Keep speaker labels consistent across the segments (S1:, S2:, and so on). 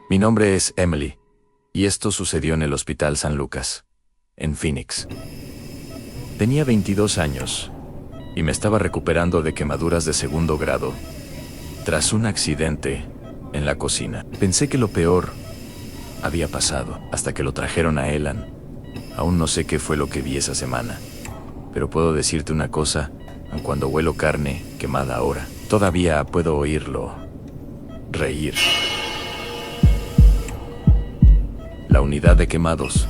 S1: Mi nombre es Emily, y esto sucedió en el Hospital San Lucas, en Phoenix. Tenía 22 años, y me estaba recuperando de quemaduras de segundo grado, tras un accidente en la cocina. Pensé que lo peor había pasado, hasta que lo trajeron a Elan. Aún no sé qué fue lo que vi esa semana, pero puedo decirte una cosa, aun cuando huelo carne quemada ahora, todavía puedo oírlo reír. La unidad de quemados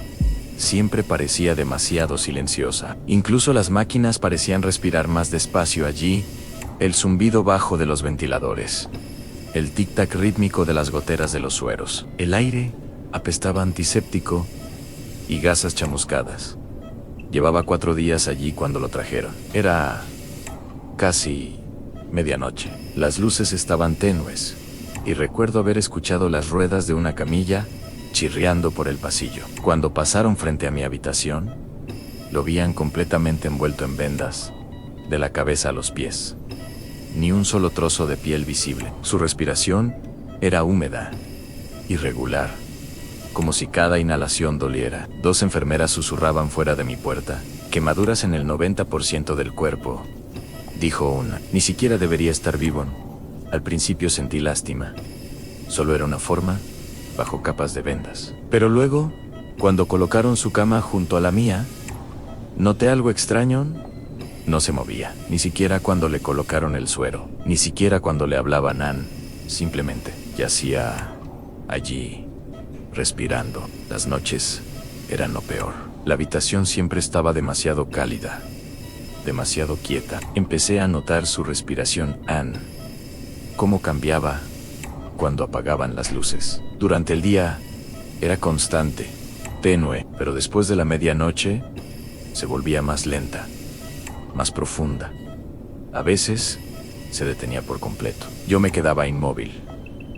S1: siempre parecía demasiado silenciosa. Incluso las máquinas parecían respirar más despacio allí, el zumbido bajo de los ventiladores, el tic-tac rítmico de las goteras de los sueros. El aire apestaba antiséptico y gasas chamuscadas. Llevaba 4 días allí cuando lo trajeron. Era casi medianoche. Las luces estaban tenues, y recuerdo haber escuchado las ruedas de una camilla chirriando por el pasillo. Cuando pasaron frente a mi habitación, lo veían completamente envuelto en vendas, de la cabeza a los pies. Ni un solo trozo de piel visible. Su respiración era húmeda, irregular, como si cada inhalación doliera. 2 enfermeras susurraban fuera de mi puerta. Quemaduras en el 90% del cuerpo, dijo una. Ni siquiera debería estar vivo. Al principio sentí lástima. Solo era una forma bajo capas de vendas. Pero luego, cuando colocaron su cama junto a la mía, noté algo extraño. No se movía, ni siquiera cuando le colocaron el suero, ni siquiera cuando le hablaba Nan. Simplemente yacía allí, respirando. Las noches eran lo peor. La habitación siempre estaba demasiado cálida, demasiado quieta. Empecé a notar su respiración, cómo cambiaba cuando apagaban las luces. Durante el día era constante, tenue, pero después de la medianoche se volvía más lenta, más profunda. A veces se detenía por completo. Yo me quedaba inmóvil,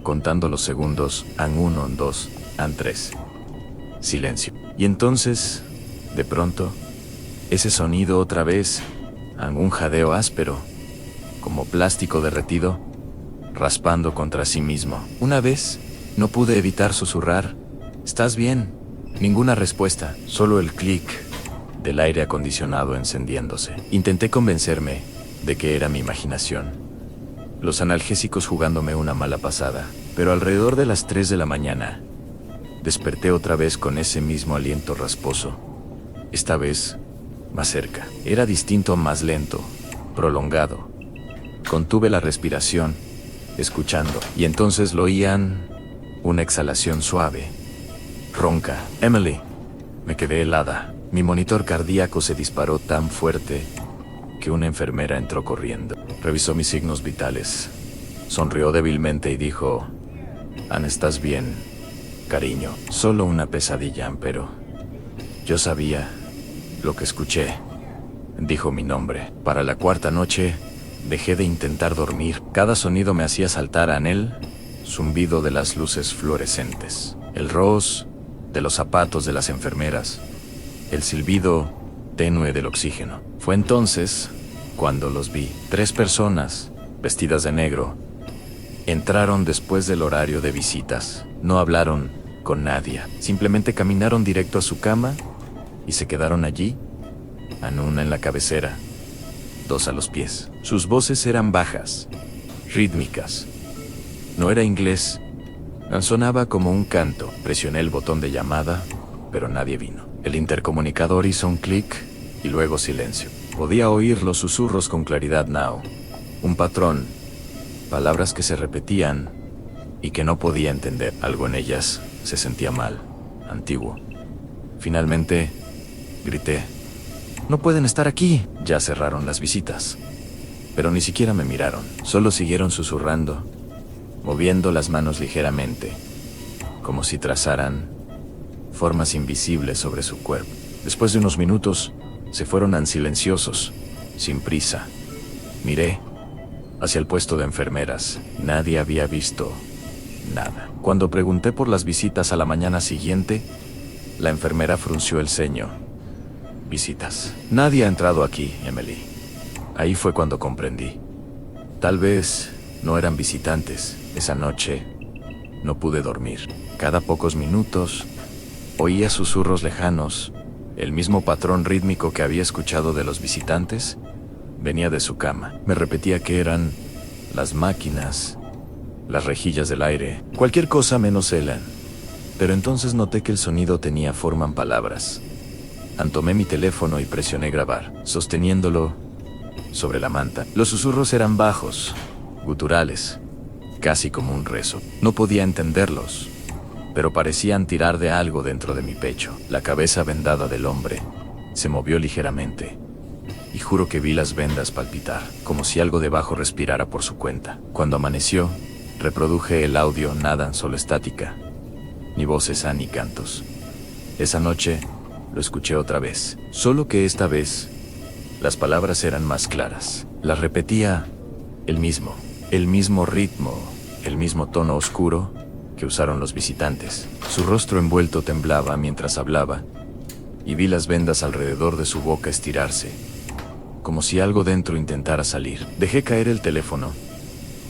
S1: contando los segundos, an 1, an 2, an 3. Silencio. Y entonces, de pronto, ese sonido otra vez, un jadeo áspero, como plástico derretido, raspando contra sí mismo. Una vez, no pude evitar susurrar, ¿estás bien? Ninguna respuesta, solo el clic del aire acondicionado encendiéndose. Intenté convencerme de que era mi imaginación, los analgésicos jugándome una mala pasada, pero alrededor de las 3 de la mañana, desperté otra vez con ese mismo aliento rasposo, esta vez más cerca. Era distinto, más lento, prolongado. Contuve la respiración, escuchando, y entonces lo oían, una exhalación suave, ronca. Emily. Me quedé helada. Mi monitor cardíaco se disparó tan fuerte que una enfermera entró corriendo. Revisó mis signos vitales, sonrió débilmente y dijo, ¿estás bien, cariño? Solo una pesadilla, pero yo sabía lo que escuché. Dijo mi nombre. Para la 4ª noche, dejé de intentar dormir. Cada sonido me hacía saltar a él, zumbido de las luces fluorescentes, el ros de los zapatos de las enfermeras, el silbido tenue del oxígeno. Fue entonces cuando los vi. 3 personas, vestidas de negro, entraron después del horario de visitas. No hablaron con nadie, simplemente caminaron directo a su cama y se quedaron allí, una en la cabecera, 2 a los pies. Sus voces eran bajas, rítmicas. No era inglés, sonaba como un canto. Presioné el botón de llamada, pero nadie vino. El intercomunicador hizo un clic y luego silencio. Podía oír los susurros con claridad now. Un patrón, palabras que se repetían y que no podía entender. Algo en ellas se sentía mal, antiguo. Finalmente, grité, «¡No pueden estar aquí!». Ya cerraron las visitas, pero ni siquiera me miraron. Solo siguieron susurrando, moviendo las manos ligeramente, como si trazaran formas invisibles sobre su cuerpo. Después de unos minutos, se fueron silenciosos, sin prisa. Miré hacia el puesto de enfermeras. Nadie había visto Nada. Cuando pregunté por las visitas a la mañana siguiente, la enfermera frunció el ceño. Visitas. Nadie ha entrado aquí, Emily. Ahí fue cuando comprendí. Tal vez no eran visitantes. Esa noche no pude dormir. Cada pocos minutos oía susurros lejanos. El mismo patrón rítmico que había escuchado de los visitantes venía de su cama. Me repetía que eran las máquinas, las rejillas del aire, cualquier cosa menos Ellen. Pero entonces noté que el sonido tenía forma en palabras. Tomé mi teléfono y presioné grabar, sosteniéndolo sobre la manta. Los susurros eran bajos, guturales, casi como un rezo. No podía entenderlos, pero parecían tirar de algo dentro de mi pecho. La cabeza vendada del hombre se movió ligeramente, y juro que vi las vendas palpitar, como si algo debajo respirara por su cuenta. Cuando amaneció, reproduje el audio, nada, solo estática, ni voces ni cantos. Esa noche lo escuché otra vez, solo que esta vez las palabras eran más claras. Las repetía el mismo ritmo, el mismo tono oscuro que usaron los visitantes. Su rostro envuelto temblaba mientras hablaba, y vi las vendas alrededor de su boca estirarse, como si algo dentro intentara salir. Dejé caer el teléfono.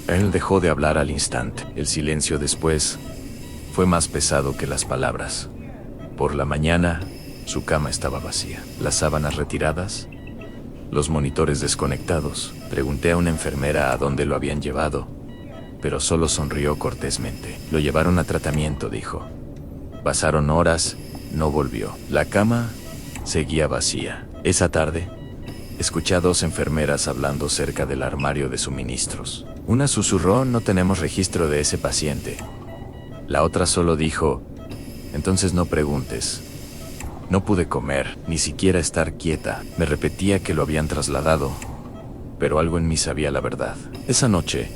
S1: Él dejó de hablar al instante. El silencio después fue más pesado que las palabras. Por la mañana, su cama estaba vacía, las sábanas retiradas, los monitores desconectados. Pregunté a una enfermera a dónde lo habían llevado, pero solo sonrió cortésmente. Lo llevaron a tratamiento, dijo. Pasaron horas, no volvió. La cama seguía vacía. Esa tarde, escuché a dos enfermeras hablando cerca del armario de suministros. Una susurró: no tenemos registro de ese paciente. La otra solo dijo: entonces no preguntes. No pude comer, ni siquiera estar quieta. Me repetía que lo habían trasladado, pero algo en mí sabía la verdad. Esa noche,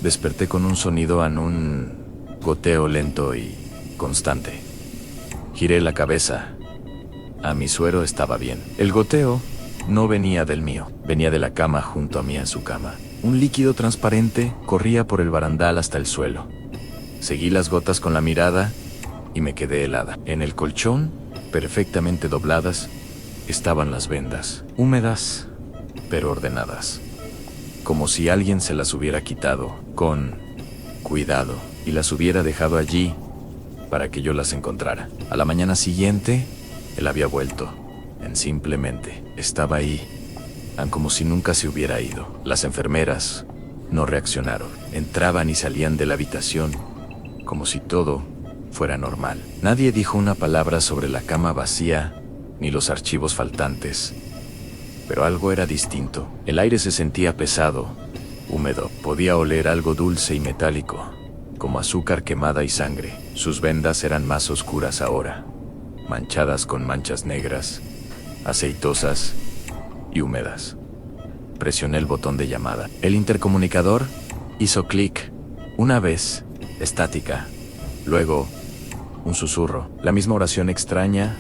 S1: desperté con un sonido en un goteo lento y constante. Giré la cabeza. Mi suero estaba bien. El goteo no venía del mío, venía de la cama junto a mí en su cama. Un líquido transparente corría por el barandal hasta el suelo. Seguí las gotas con la mirada y me quedé helada. En el colchón, perfectamente dobladas, estaban las vendas, húmedas, pero ordenadas, como si alguien se las hubiera quitado con cuidado y las hubiera dejado allí para que yo las encontrara. A la mañana siguiente, él había vuelto. Simplemente estaba ahí, como si nunca se hubiera ido. Las enfermeras no reaccionaron. Entraban y salían de la habitación como si todo fuera normal. Nadie dijo una palabra sobre la cama vacía ni los archivos faltantes, pero algo era distinto. El aire se sentía pesado, húmedo. Podía oler algo dulce y metálico, como azúcar quemada y sangre. Sus vendas eran más oscuras ahora, manchadas con manchas negras, aceitosas y húmedas. Presioné el botón de llamada. El intercomunicador hizo clic. Una vez, estática. Luego, un susurro. La misma oración extraña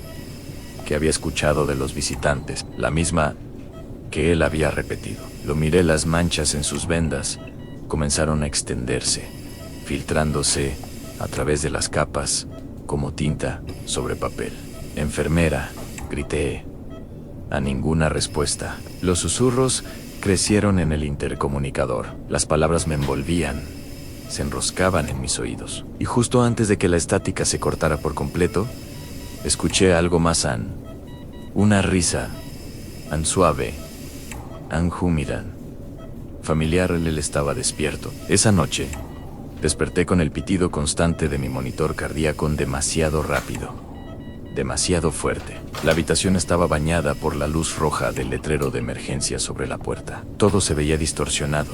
S1: que había escuchado de los visitantes. La misma que él había repetido. Lo miré. Las manchas en sus vendas comenzaron a extenderse, filtrándose a través de las capas como tinta sobre papel. Enfermera, grité. A ninguna respuesta. Los susurros crecieron en el intercomunicador. Las palabras me envolvían, se enroscaban en mis oídos. Y justo antes de que la estática se cortara por completo, escuché algo más una risa, suave, húmeda. Familiar. Él estaba despierto. Esa noche, desperté con el pitido constante de mi monitor cardíaco demasiado rápido, demasiado fuerte. La habitación estaba bañada por la luz roja del letrero de emergencia sobre la puerta. Todo se veía distorsionado,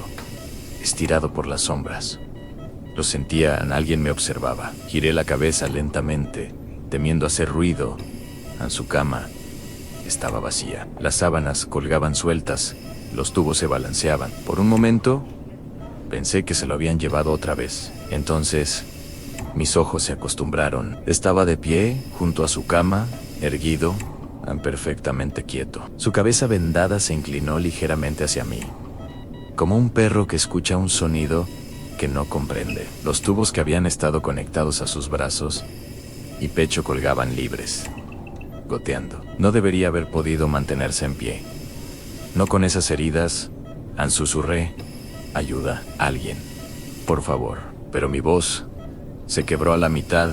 S1: estirado por las sombras. Lo sentía, alguien me observaba. Giré la cabeza lentamente, temiendo hacer ruido. Su cama estaba vacía. Las sábanas colgaban sueltas, los tubos se balanceaban. Por un momento, pensé que se lo habían llevado otra vez. Entonces, mis ojos se acostumbraron. Estaba de pie, junto a su cama, erguido, perfectamente quieto. Su cabeza vendada se inclinó ligeramente hacia mí, como un perro que escucha un sonido que no comprende. Los tubos que habían estado conectados a sus brazos y pecho colgaban libres, goteando. No debería haber podido mantenerse en pie. No con esas heridas, susurré. Ayuda, alguien. Por favor. Pero mi voz se quebró a la mitad.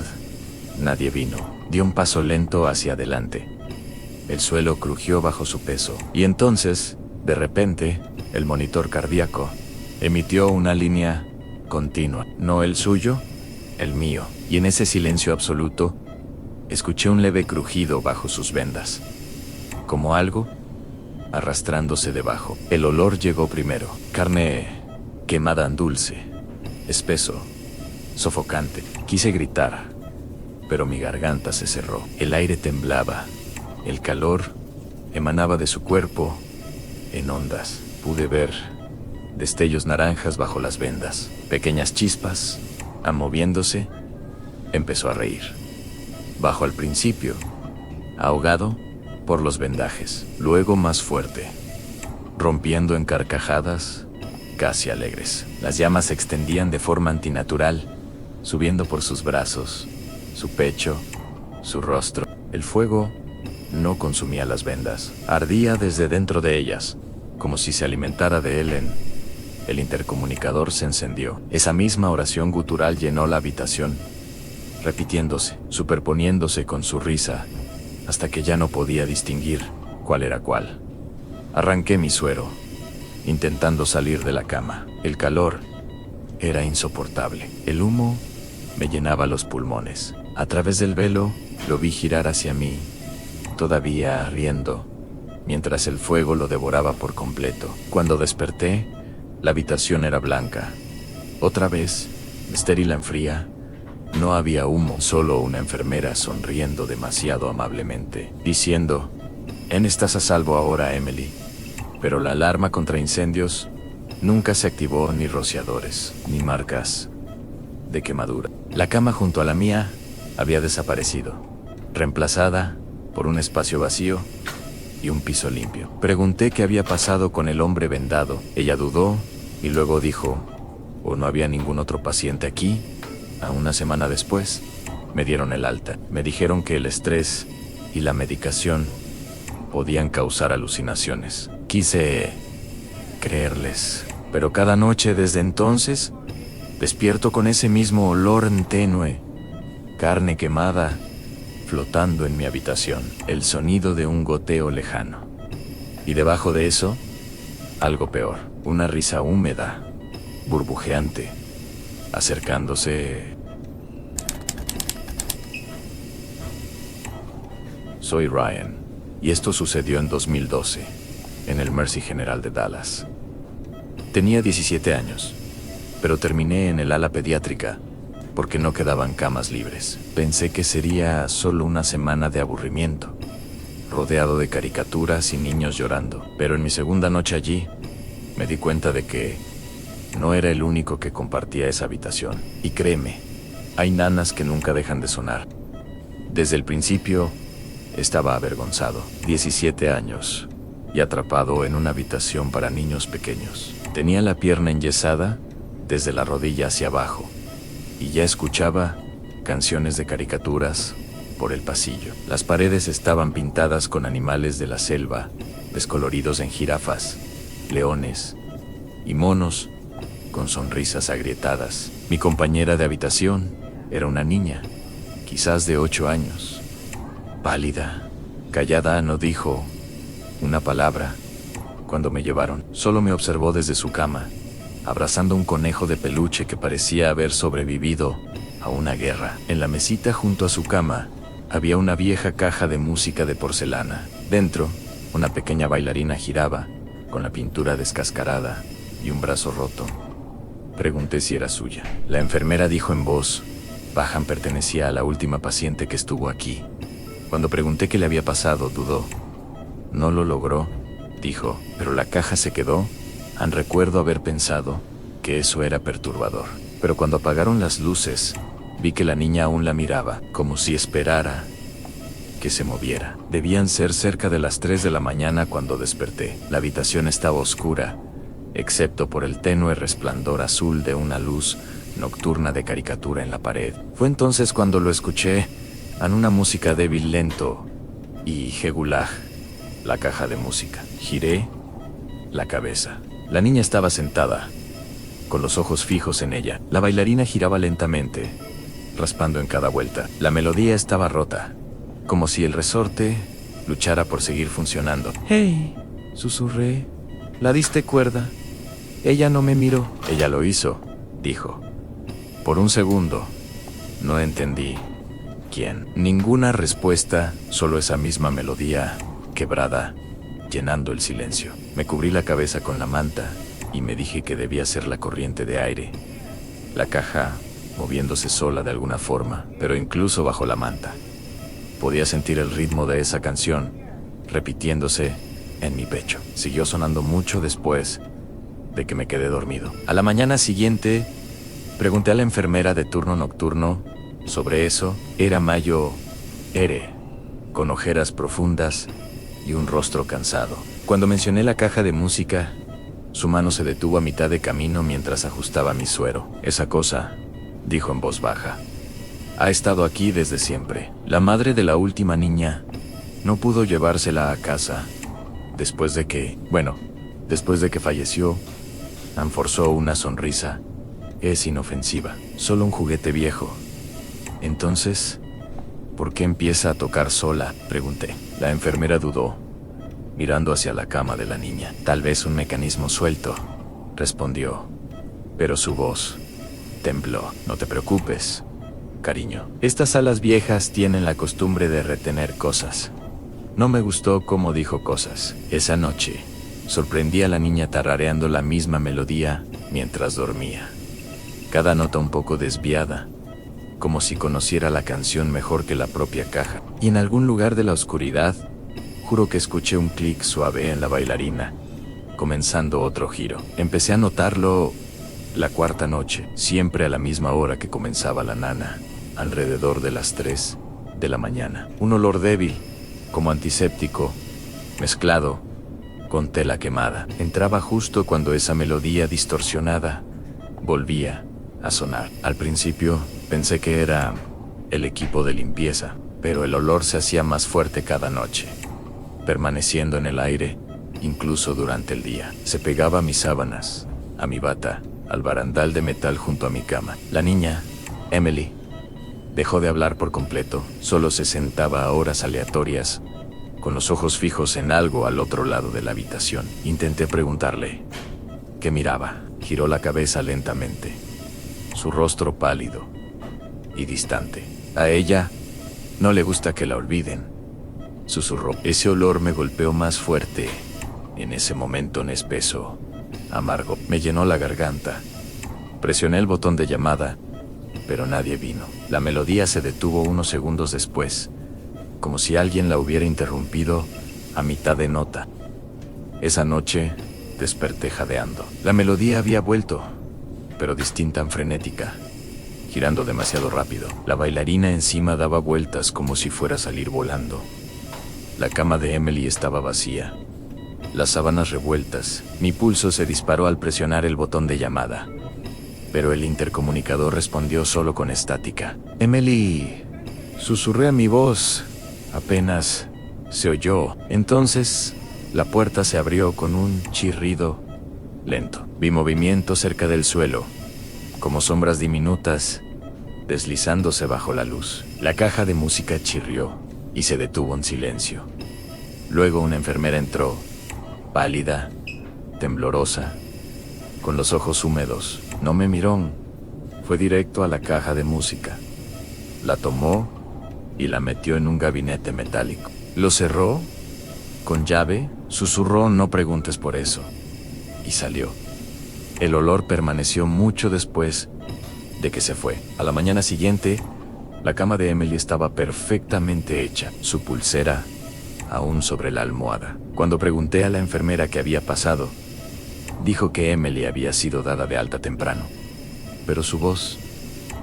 S1: Nadie vino. Dio un paso lento hacia adelante. El suelo crujió bajo su peso. Y entonces, de repente, el monitor cardíaco emitió una línea continua. No el suyo, el mío. Y en ese silencio absoluto, escuché un leve crujido bajo sus vendas. Como algo arrastrándose debajo. El olor llegó primero. Carne quemada en dulce, espeso, sofocante. Quise gritar, pero mi garganta se cerró. El aire temblaba. El calor emanaba de su cuerpo en ondas. Pude ver destellos naranjas bajo las vendas. Pequeñas chispas, moviéndose. Empezó a reír. Bajo al principio, ahogado por los vendajes. Luego más fuerte, rompiendo en carcajadas casi alegres. Las llamas se extendían de forma antinatural, subiendo por sus brazos, su pecho, su rostro. El fuego no consumía las vendas. Ardía desde dentro de ellas, como si se alimentara de él. El intercomunicador se encendió. Esa misma oración gutural llenó la habitación, repitiéndose, superponiéndose con su risa, hasta que ya no podía distinguir cuál era cuál. Arranqué mi suero, intentando salir de la cama. El calor era insoportable. El humo me llenaba los pulmones. A través del velo lo vi girar hacia mí, todavía riendo, mientras el fuego lo devoraba por completo. Cuando desperté, la habitación era blanca. Otra vez, estéril en fría. No había humo, solo una enfermera sonriendo demasiado amablemente, diciendo: estás a salvo ahora, Emily. Pero la alarma contra incendios nunca se activó, ni rociadores, ni marcas de quemadura. La cama junto a la mía había desaparecido, reemplazada por un espacio vacío y un piso limpio. Pregunté qué había pasado con el hombre vendado. Ella dudó y luego dijo: ¿o no había ningún otro paciente aquí? A una semana después, me dieron el alta. Me dijeron que el estrés y la medicación podían causar alucinaciones. Quise creerles, pero cada noche desde entonces despierto con ese mismo olor tenue, carne quemada, flotando en mi habitación. El sonido de un goteo lejano. Y debajo de eso, algo peor, una risa húmeda, burbujeante, acercándose. Soy Ryan, y esto sucedió en 2012, en el Mercy General de Dallas. Tenía 17 años, pero terminé en el ala pediátrica porque no quedaban camas libres. Pensé que sería solo una semana de aburrimiento, rodeado de caricaturas y niños llorando. Pero en mi segunda noche allí, me di cuenta de que no era el único que compartía esa habitación. Y créeme, hay nanas que nunca dejan de sonar. Desde el principio, estaba avergonzado. 17 años, y atrapado en una habitación para niños pequeños. Tenía la pierna enyesada desde la rodilla hacia abajo, y ya escuchaba canciones de caricaturas por el pasillo. Las paredes estaban pintadas con animales de la selva, descoloridos en jirafas, leones y monos con sonrisas agrietadas. Mi compañera de habitación era una niña, quizás de 8 años. Pálida, callada, no dijo una palabra. Cuando me llevaron, solo me observó desde su cama, abrazando un conejo de peluche que parecía haber sobrevivido a una guerra. En la mesita junto a su cama había una vieja caja de música de porcelana. Dentro, una pequeña bailarina giraba, con la pintura descascarada y un brazo roto. Pregunté si era suya. La enfermera dijo en voz baja: pertenecía a la última paciente que estuvo aquí. Cuando pregunté qué le había pasado, dudó. No lo logró, dijo, pero la caja se quedó. Recuerdo haber pensado que eso era perturbador. Pero cuando apagaron las luces, vi que la niña aún la miraba, como si esperara que se moviera. Debían ser cerca de las 3 de la mañana cuando desperté. La habitación estaba oscura, excepto por el tenue resplandor azul de una luz nocturna de caricatura en la pared. Fue entonces cuando lo escuché en una música débil lento y Hegulag, la caja de música. Giré la cabeza. La niña estaba sentada, con los ojos fijos en ella. La bailarina giraba lentamente, raspando en cada vuelta. La melodía estaba rota, como si el resorte luchara por seguir funcionando. «Hey», susurré, «¿la diste cuerda?» Ella no me miró. «Ella lo hizo», dijo. Por un segundo, no entendí quién. Ninguna respuesta, solo esa misma melodía, quebrada, llenando el silencio. Me cubrí la cabeza con la manta y me dije que debía ser la corriente de aire. La caja moviéndose sola de alguna forma, pero incluso bajo la manta. Podía sentir el ritmo de esa canción, repitiéndose en mi pecho. Siguió sonando mucho después de que me quedé dormido. A la mañana siguiente, pregunté a la enfermera de turno nocturno sobre eso. Era Mayo Ere, con ojeras profundas y un rostro cansado. Cuando mencioné la caja de música, su mano se detuvo a mitad de camino mientras ajustaba mi suero. «Esa cosa», dijo en voz baja, «ha estado aquí desde siempre. La madre de la última niña no pudo llevársela a casa después de que falleció». Forzó una sonrisa. «Es inofensiva, solo un juguete viejo». «Entonces, ¿por qué empieza a tocar sola?», pregunté. La enfermera dudó, mirando hacia la cama de la niña. «Tal vez un mecanismo suelto», respondió, pero su voz tembló. «No te preocupes, cariño. Estas alas viejas tienen la costumbre de retener cosas». No me gustó cómo dijo cosas. Esa noche, sorprendí a la niña tarareando la misma melodía mientras dormía. Cada nota un poco desviada, como si conociera la canción mejor que la propia caja. Y en algún lugar de la oscuridad, juro que escuché un clic suave en la bailarina, comenzando otro giro. Empecé a notarlo la cuarta noche, siempre a la misma hora que comenzaba la nana, alrededor de las 3 de la mañana. Un olor débil, como antiséptico, mezclado con tela quemada. Entraba justo cuando esa melodía distorsionada volvía a sonar. Al principio pensé que era el equipo de limpieza, pero el olor se hacía más fuerte cada noche, permaneciendo en el aire, incluso durante el día. Se pegaba a mis sábanas, a mi bata, al barandal de metal junto a mi cama. La niña, Emily, dejó de hablar por completo. Solo se sentaba a horas aleatorias, con los ojos fijos en algo al otro lado de la habitación. Intenté preguntarle qué miraba. Giró la cabeza lentamente, su rostro pálido y distante. «A ella no le gusta que la olviden», susurró. Ese olor me golpeó más fuerte. En ese momento, un espeso, amargo, me llenó la garganta. Presioné el botón de llamada, pero nadie vino. La melodía se detuvo unos segundos después, como si alguien la hubiera interrumpido a mitad de nota. Esa noche desperté jadeando. La melodía había vuelto, pero distinta, frenética, girando demasiado rápido. La bailarina encima daba vueltas como si fuera a salir volando. La cama de Emily estaba vacía, las sábanas revueltas. Mi pulso se disparó al presionar el botón de llamada, pero el intercomunicador respondió solo con estática. «Emily», susurré a mi voz. Apenas se oyó. Entonces, la puerta se abrió con un chirrido lento. Vi movimiento cerca del suelo, como sombras diminutas deslizándose bajo la luz. La caja de música chirrió y se detuvo en silencio. Luego una enfermera entró, pálida, temblorosa, con los ojos húmedos. No me miró, fue directo a la caja de música. La tomó y la metió en un gabinete metálico. Lo cerró con llave, susurró: «No preguntes por eso», y salió. El olor permaneció mucho después de que se fue. A la mañana siguiente, la cama de Emily estaba perfectamente hecha, su pulsera aún sobre la almohada. Cuando pregunté a la enfermera qué había pasado, dijo que Emily había sido dada de alta temprano, pero su voz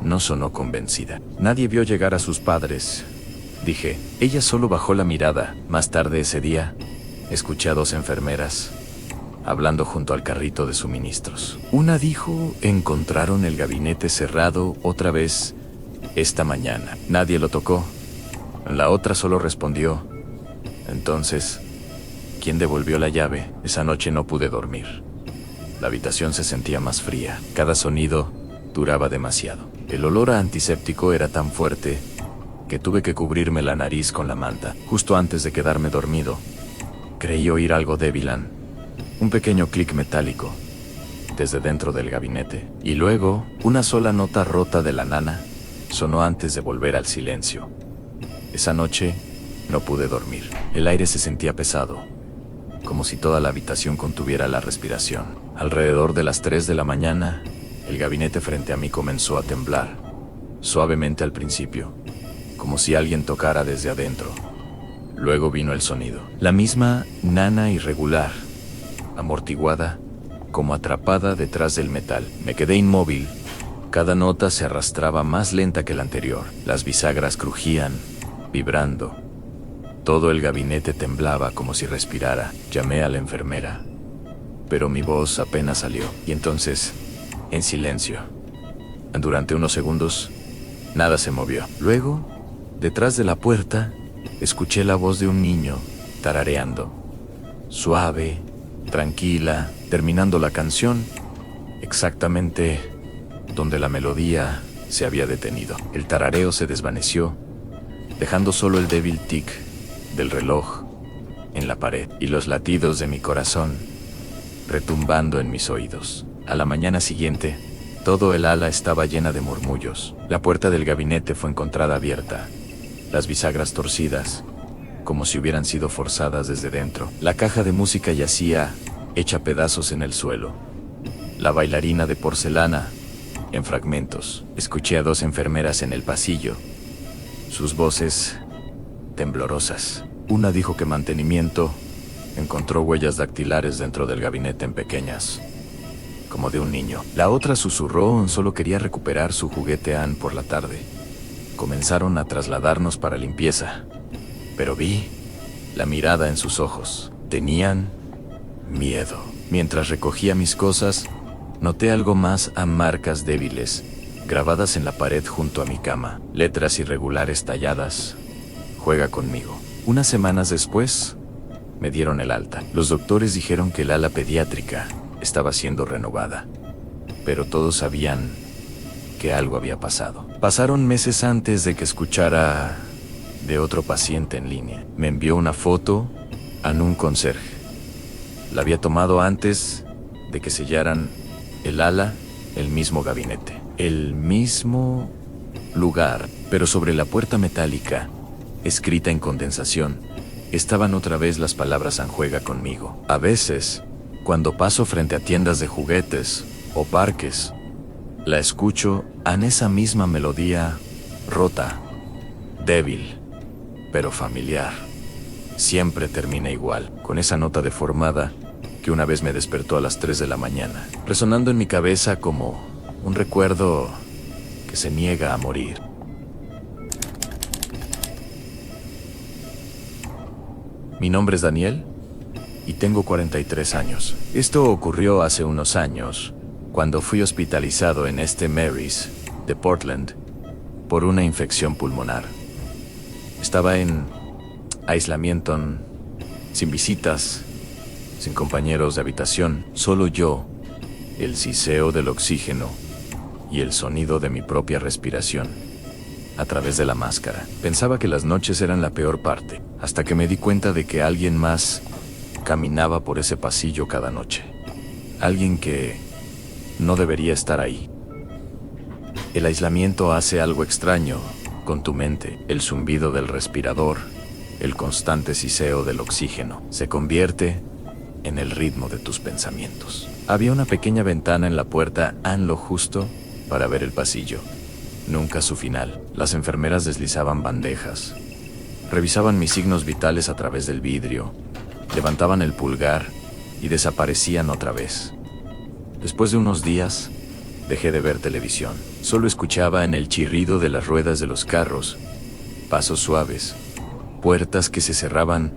S1: no sonó convencida. «Nadie vio llegar a sus padres», dije. Ella solo bajó la mirada. Más tarde ese día, escuché a 2 enfermeras hablando junto al carrito de suministros. Una dijo: encontraron el gabinete cerrado otra vez esta mañana. Nadie lo tocó. La otra solo respondió: entonces, ¿quién devolvió la llave? Esa noche no pude dormir. La habitación se sentía más fría. Cada sonido duraba demasiado. El olor a antiséptico era tan fuerte que tuve que cubrirme la nariz con la manta. Justo antes de quedarme dormido, creí oír algo débil, un pequeño clic metálico desde dentro del gabinete. Y luego, una sola nota rota de la nana sonó antes de volver al silencio. Esa noche no pude dormir. El aire se sentía pesado, como si toda la habitación contuviera la respiración. Alrededor de las 3 de la mañana, el gabinete frente a mí comenzó a temblar, suavemente al principio, como si alguien tocara desde adentro. Luego vino el sonido. La misma nana irregular, amortiguada, como atrapada detrás del metal. Me quedé inmóvil. Cada nota se arrastraba más lenta que la anterior. Las bisagras crujían, vibrando. Todo el gabinete temblaba como si respirara. Llamé a la enfermera, pero mi voz apenas salió. Y entonces, en silencio, durante unos segundos, nada se movió. Luego, detrás de la puerta, escuché la voz de un niño tarareando, suave, tranquila, terminando la canción exactamente donde la melodía se había detenido. El tarareo se desvaneció, dejando solo el débil tic del reloj en la pared y los latidos de mi corazón retumbando en mis oídos. A la mañana siguiente, todo el ala estaba llena de murmullos. La puerta del gabinete fue encontrada abierta, las bisagras torcidas, como si hubieran sido forzadas desde dentro. La caja de música yacía, hecha pedazos en el suelo. La bailarina de porcelana, en fragmentos. Escuché a 2 enfermeras en el pasillo, sus voces temblorosas. Una dijo que mantenimiento encontró huellas dactilares dentro del gabinete en pequeñas, como de un niño. La otra susurró: solo quería recuperar su juguete Anne por la tarde. Comenzaron a trasladarnos para limpieza, pero vi la mirada en sus ojos. Tenían miedo. Mientras recogía mis cosas, noté algo más: a marcas débiles, grabadas en la pared junto a mi cama. Letras irregulares talladas: juega conmigo. Unas semanas después, me dieron el alta. Los doctores dijeron que el ala pediátrica estaba siendo renovada, pero todos sabían que algo había pasado. Pasaron meses antes de que escuchara de otro paciente en línea. Me envió una foto a un conserje. La había tomado antes de que sellaran el ala, el mismo gabinete, el mismo lugar, pero sobre la puerta metálica, escrita en condensación, estaban otra vez las palabras: juega conmigo. A veces, cuando paso frente a tiendas de juguetes o parques, la escucho en esa misma melodía, rota, débil, pero familiar. Siempre termina igual, con esa nota deformada que una vez me despertó a las 3 de la mañana, resonando en mi cabeza como un recuerdo que se niega a morir. Mi nombre es Daniel y tengo 43 años. Esto ocurrió hace unos años, cuando fui hospitalizado en Mary's de Portland por una infección pulmonar. Estaba en aislamiento, sin visitas, sin compañeros de habitación, solo yo, el siseo del oxígeno y el sonido de mi propia respiración a través de la máscara. Pensaba que las noches eran la peor parte, hasta que me di cuenta de que alguien más caminaba por ese pasillo cada noche. Alguien que no debería estar ahí. El aislamiento hace algo extraño con tu mente. El zumbido del respirador, el constante siseo del oxígeno, se convierte en el ritmo de tus pensamientos. Había una pequeña ventana en la puerta, lo justo para ver el pasillo. Nunca su final. Las enfermeras deslizaban bandejas, revisaban mis signos vitales a través del vidrio, levantaban el pulgar y desaparecían otra vez. Después de unos días, dejé de ver televisión. Solo escuchaba en el chirrido de las ruedas de los carros, pasos suaves, puertas que se cerraban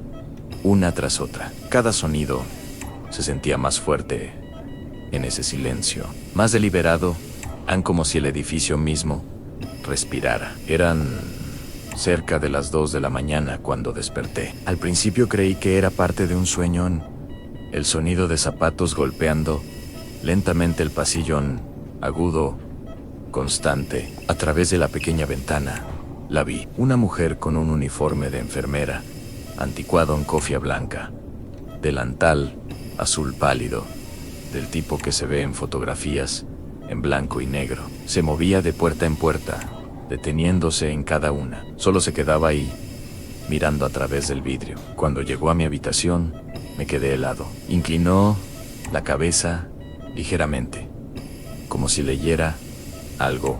S1: una tras otra. Cada sonido se sentía más fuerte en ese silencio, más deliberado, como si el edificio mismo respirara. Eran cerca de las 2 de la mañana cuando desperté. Al principio creí que era parte de un sueño. El sonido de zapatos golpeando lentamente el pasillo, agudo, constante. A través de la pequeña ventana, la vi. Una mujer con un uniforme de enfermera, anticuado en cofia blanca, delantal azul pálido, del tipo que se ve en fotografías, en blanco y negro. Se movía de puerta en puerta, deteniéndose en cada una. Solo se quedaba ahí, mirando a través del vidrio. Cuando llegó a mi habitación, me quedé helado. Inclinó la cabeza ligeramente, como si leyera algo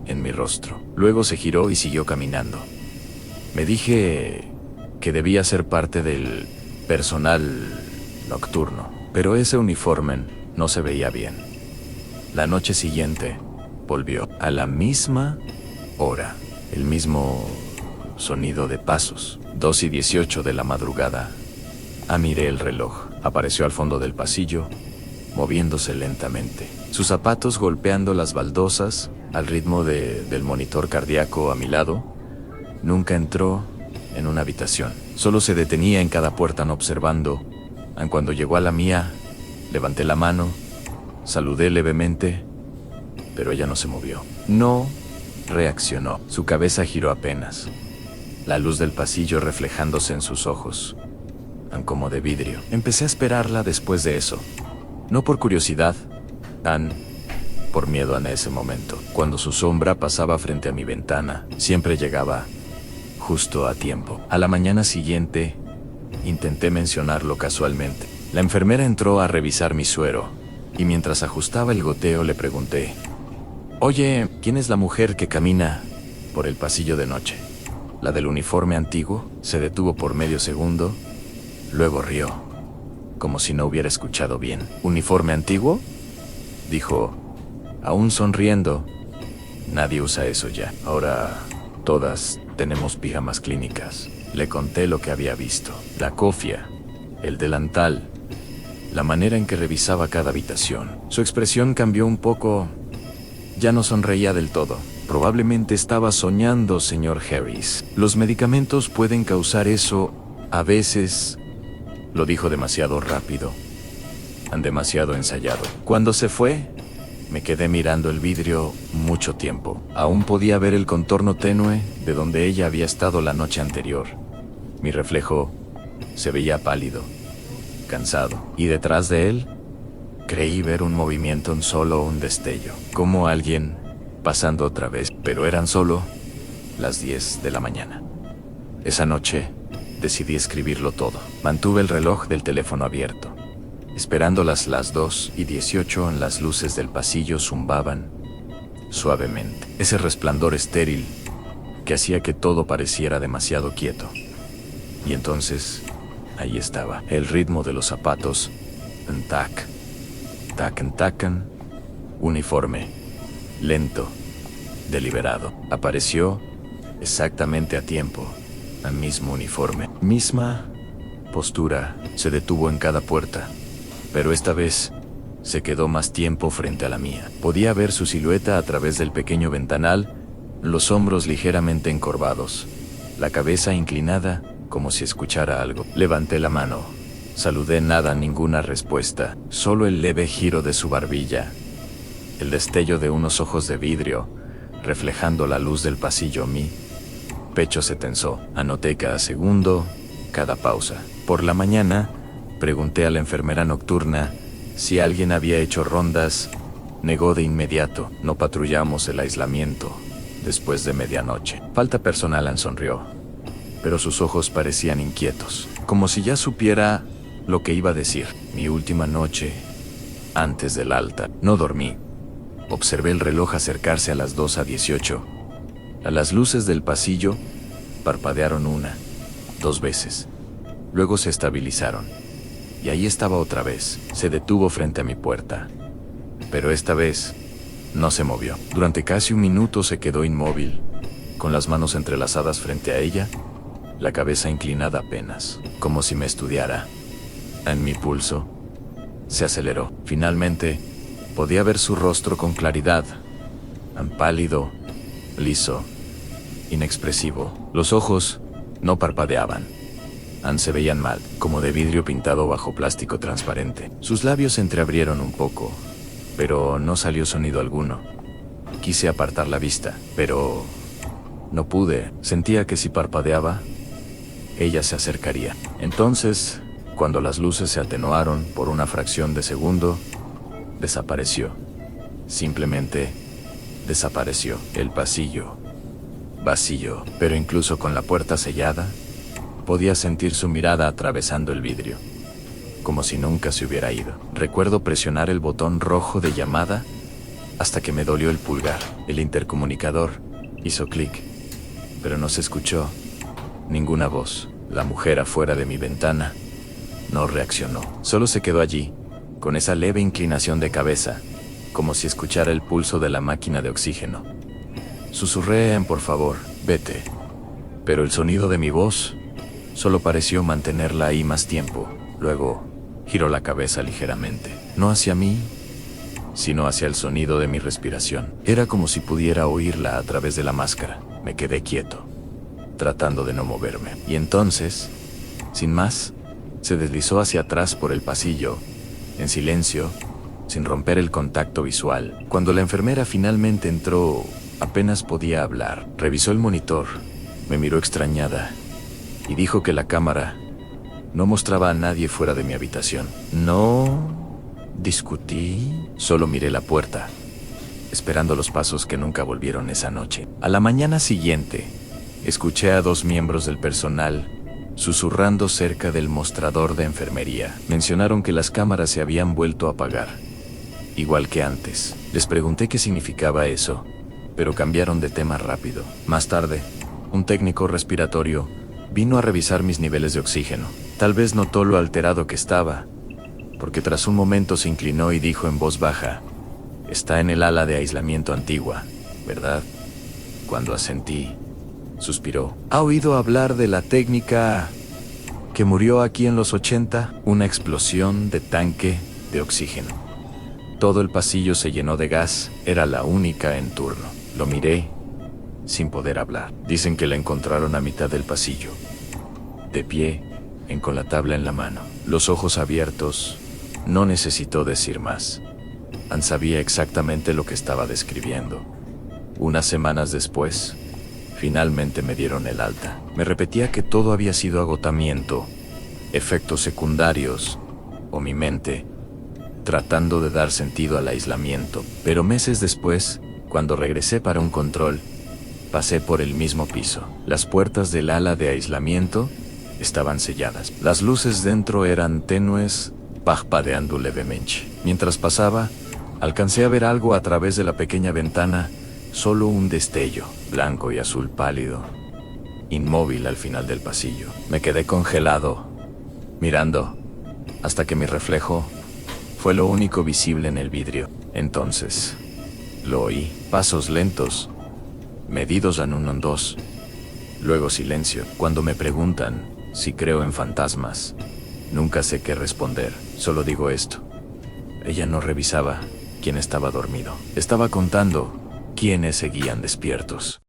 S1: en mi rostro. Luego se giró y siguió caminando. Me dije que debía ser parte del personal nocturno, pero ese uniforme no se veía bien. La noche siguiente volvió a la misma hora, el mismo sonido de pasos. 2:18 de la madrugada. Miré el reloj. Apareció al fondo del pasillo, moviéndose lentamente. Sus zapatos golpeando las baldosas al ritmo del monitor cardíaco a mi lado. Nunca entró en una habitación. Solo se detenía en cada puerta observando. Cuando llegó a la mía, levanté la mano, saludé levemente, pero ella no se movió. No reaccionó. Su cabeza giró apenas, la luz del pasillo reflejándose en sus ojos, como de vidrio. Empecé a esperarla después de eso. No por curiosidad, por miedo en ese momento. Cuando su sombra pasaba frente a mi ventana, siempre llegaba justo a tiempo. A la mañana siguiente, intenté mencionarlo casualmente. La enfermera entró a revisar mi suero, y mientras ajustaba el goteo le pregunté: «Oye, ¿quién es la mujer que camina por el pasillo de noche? ¿La del uniforme antiguo?». Se detuvo por medio segundo, luego rió, como si no hubiera escuchado bien. «¿Uniforme antiguo?», dijo, aún sonriendo. «Nadie usa eso ya. Ahora todas tenemos pijamas clínicas». Le conté lo que había visto: la cofia, el delantal, la manera en que revisaba cada habitación. Su expresión cambió un poco. Ya no sonreía del todo. «Probablemente estaba soñando, señor Harris. Los medicamentos pueden causar eso a veces», lo dijo demasiado rápido, demasiado ensayado. Cuando se fue, me quedé mirando el vidrio mucho tiempo. Aún podía ver el contorno tenue de donde ella había estado la noche anterior. Mi reflejo se veía pálido, cansado, y detrás de él creí ver un movimiento, solo un destello, como alguien pasando otra vez, pero eran solo las 10 de la mañana. Esa noche decidí escribirlo todo. Mantuve el reloj del teléfono abierto, esperando las 2:18. Las luces del pasillo zumbaban suavemente. Ese resplandor estéril que hacía que todo pareciera demasiado quieto. Y entonces, ahí estaba, el ritmo de los zapatos, tac, tac, tacan, uniforme, lento, deliberado. Apareció exactamente a tiempo, al mismo uniforme, misma postura. Se detuvo en cada puerta, pero esta vez se quedó más tiempo frente a la mía. Podía ver su silueta a través del pequeño ventanal, los hombros ligeramente encorvados, la cabeza inclinada, como si escuchara algo. Levanté la mano. Saludé. Ninguna respuesta, solo el leve giro de su barbilla, el destello de unos ojos de vidrio, reflejando la luz del pasillo. Mi pecho se tensó. Anoté cada segundo, cada pausa. Por la mañana, pregunté a la enfermera nocturna si alguien había hecho rondas. Negó de inmediato. No patrullamos el aislamiento después de medianoche. Falta personal. Sonrió, pero sus ojos parecían inquietos, como si ya supiera lo que iba a decir. Mi última noche antes del alta. No dormí. Observé el reloj acercarse a las 2:18. Las luces del pasillo parpadearon 1, 2 veces. Luego se estabilizaron. Y ahí estaba otra vez. Se detuvo frente a mi puerta. Pero esta vez no se movió. Durante casi un minuto se quedó inmóvil, con las manos entrelazadas frente a ella, la cabeza inclinada apenas, como si me estudiara. En mi pulso, se aceleró. Finalmente, podía ver su rostro con claridad. Tan pálido, liso, inexpresivo. Los ojos no parpadeaban. Se veían mal, como de vidrio pintado bajo plástico transparente. Sus labios se entreabrieron un poco, pero no salió sonido alguno. Quise apartar la vista, pero no pude. Sentía que si parpadeaba, ella se acercaría. Entonces, cuando las luces se atenuaron por una fracción de segundo, desapareció. Simplemente desapareció. El pasillo, vacío, pero incluso con la puerta sellada, podía sentir su mirada atravesando el vidrio, como si nunca se hubiera ido. Recuerdo presionar el botón rojo de llamada hasta que me dolió el pulgar. El intercomunicador hizo clic, pero no se escuchó ninguna voz. La mujer afuera de mi ventana no reaccionó. Solo se quedó allí, con esa leve inclinación de cabeza, como si escuchara el pulso de la máquina de oxígeno. Susurré en por favor, vete. Pero el sonido de mi voz solo pareció mantenerla ahí más tiempo. Luego giró la cabeza ligeramente, no hacia mí, sino hacia el sonido de mi respiración. Era como si pudiera oírla a través de la máscara. Me quedé quieto, tratando de no moverme. Y entonces, sin más, se deslizó hacia atrás por el pasillo, en silencio, sin romper el contacto visual. Cuando la enfermera finalmente entró, apenas podía hablar. Revisó el monitor, me miró extrañada y dijo que la cámara no mostraba a nadie fuera de mi habitación. No discutí, solo miré la puerta, esperando los pasos que nunca volvieron esa noche. A la mañana siguiente, escuché a 2 miembros del personal susurrando cerca del mostrador de enfermería. Mencionaron que las cámaras se habían vuelto a apagar, igual que antes. Les pregunté qué significaba eso, pero cambiaron de tema rápido. Más tarde, un técnico respiratorio vino a revisar mis niveles de oxígeno. Tal vez notó lo alterado que estaba, porque tras un momento se inclinó y dijo en voz baja: «Está en el ala de aislamiento antigua, ¿verdad?». Cuando asentí, suspiró. «¿Ha oído hablar de la técnica que murió aquí en los 80? Una explosión de tanque de oxígeno. Todo el pasillo se llenó de gas, era la única en turno». Lo miré, sin poder hablar. Dicen que la encontraron a mitad del pasillo, de pie, con la tabla en la mano, los ojos abiertos. No necesitó decir más. Sabía exactamente lo que estaba describiendo. Unas semanas después, finalmente me dieron el alta. Me repetía que todo había sido agotamiento, efectos secundarios, o mi mente tratando de dar sentido al aislamiento. Pero meses después, cuando regresé para un control, pasé por el mismo piso. Las puertas del ala de aislamiento estaban selladas. Las luces dentro eran tenues, parpadeando levemente. Mientras pasaba, alcancé a ver algo a través de la pequeña ventana, solo un destello, blanco y azul pálido, inmóvil al final del pasillo. Me quedé congelado, mirando, hasta que mi reflejo fue lo único visible en el vidrio. Entonces, lo oí. Pasos lentos, medidos en 1 en 2. Luego silencio. Cuando me preguntan si creo en fantasmas, nunca sé qué responder. Solo digo esto: ella no revisaba quién estaba dormido. Estaba contando quiénes seguían despiertos.